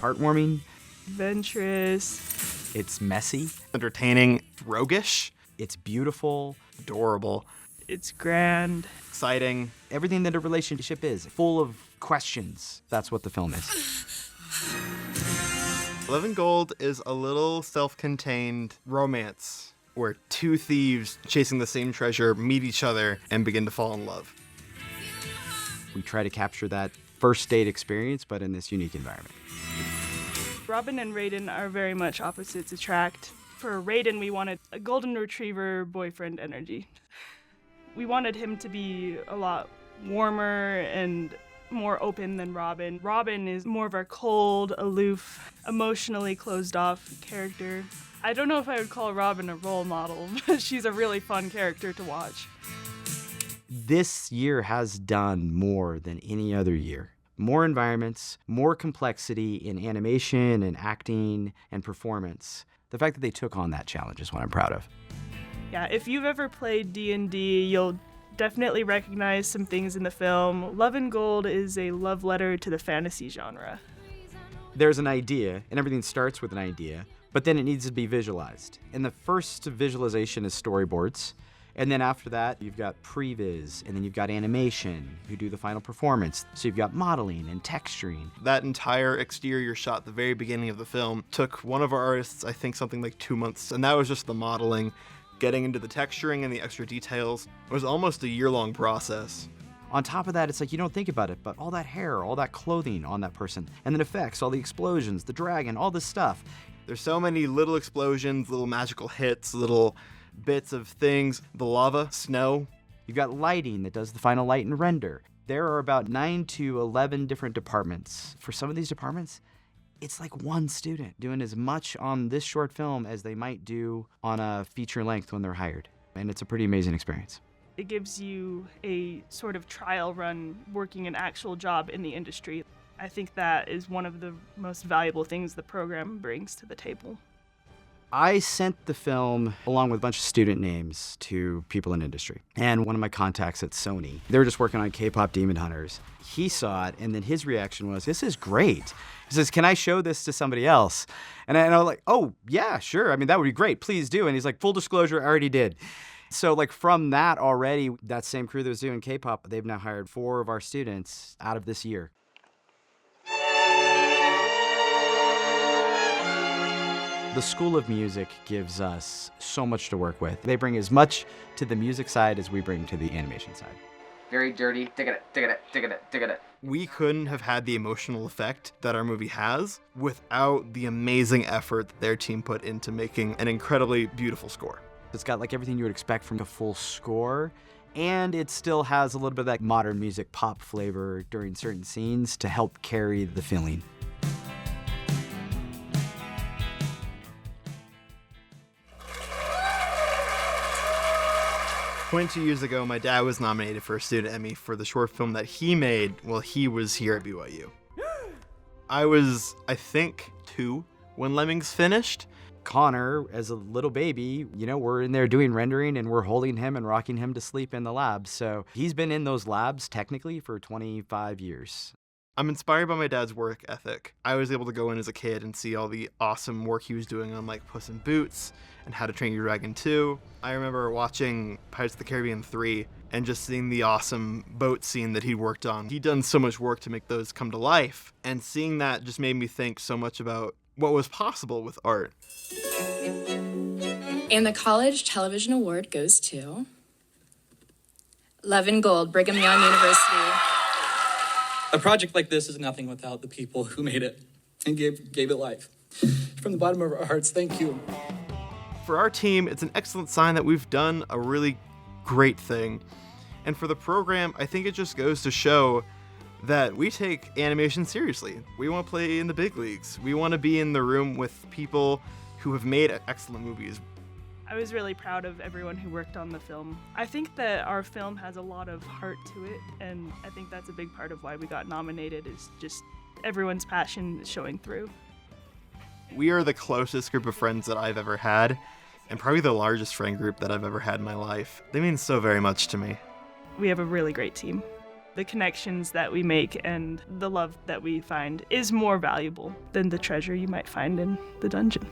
heartwarming. Adventurous. It's messy. Entertaining. Roguish. It's beautiful. Adorable. It's grand. Exciting. Everything that a relationship is. Full of questions. That's what the film is. Love and Gold is a little self-contained romance where two thieves chasing the same treasure meet each other and begin to fall in love. We try to capture that first date experience, but in this unique environment. Robin and Raiden are very much opposites attract. For Raiden, we wanted a golden retriever boyfriend energy. We wanted him to be a lot warmer and more open than Robin. Robin is more of our cold, aloof, emotionally closed off character. I don't know if I would call Robin a role model, but she's a really fun character to watch. This year has done more than any other year. More environments, more complexity in animation and acting and performance. The fact that they took on that challenge is what I'm proud of. Yeah, if you've ever played D&D, you'll definitely recognize some things in the film. Love and Gold is a love letter to the fantasy genre. There's an idea, and everything starts with an idea, but then it needs to be visualized. And the first visualization is storyboards. And then after that, you've got previs, and then you've got animation, who do the final performance. So you've got modeling and texturing. That entire exterior shot at the very beginning of the film took one of our artists, I think something like 2 months, and that was just the modeling. Getting into the texturing and the extra details. It was almost a year-long process. On top of that, it's like you don't think about it, but all that hair, all that clothing on that person, and then effects, all the explosions, the dragon, all this stuff. There's so many little explosions, little magical hits, little bits of things. The lava, snow. You've got lighting that does the final light and render. There are about 9 to 11 different departments. For some of these departments, it's like one student doing as much on this short film as they might do on a feature length when they're hired. And it's a pretty amazing experience. It gives you a sort of trial run working an actual job in the industry. I think that is one of the most valuable things the program brings to the table. I sent the film along with a bunch of student names to people in industry. And one of my contacts at Sony, they were just working on K-pop Demon Hunters. He saw it, and then his reaction was, "This is great." He says, "Can I show this to somebody else?" And I was like, "Oh, yeah, sure. I mean, that would be great. Please do." And he's like, "Full disclosure, I already did." So like from that already, that same crew that was doing K-pop, they've now hired 4 of our students out of this year. The School of Music gives us so much to work with. They bring as much to the music side as we bring to the animation side. Very dirty. Dig it. We couldn't have had the emotional effect that our movie has without the amazing effort that their team put into making an incredibly beautiful score. It's got like everything you would expect from a full score, and it still has a little bit of that modern music pop flavor during certain scenes to help carry the feeling. 22 years ago, my dad was nominated for a Student Emmy for the short film that he made while he was here at BYU. I was, I think, 2 when Lemmings finished. Connor, as a little baby, we're in there doing rendering and we're holding him and rocking him to sleep in the lab. So he's been in those labs technically for 25 years. I'm inspired by my dad's work ethic. I was able to go in as a kid and see all the awesome work he was doing on like Puss in Boots and How to Train Your Dragon 2. I remember watching Pirates of the Caribbean 3 and just seeing the awesome boat scene that he worked on. He'd done so much work to make those come to life, and seeing that just made me think so much about what was possible with art. And the College Television Award goes to Love and Gold, Brigham Young University. A project like this is nothing without the people who made it and gave it life. From the bottom of our hearts, thank you. For our team, it's an excellent sign that we've done a really great thing. And for the program, I think it just goes to show that we take animation seriously. We want to play in the big leagues. We want to be in the room with people who have made excellent movies. I was really proud of everyone who worked on the film. I think that our film has a lot of heart to it, and I think that's a big part of why we got nominated, is just everyone's passion showing through. We are the closest group of friends that I've ever had, and probably the largest friend group that I've ever had in my life. They mean so very much to me. We have a really great team. The connections that we make and the love that we find is more valuable than the treasure you might find in the dungeon.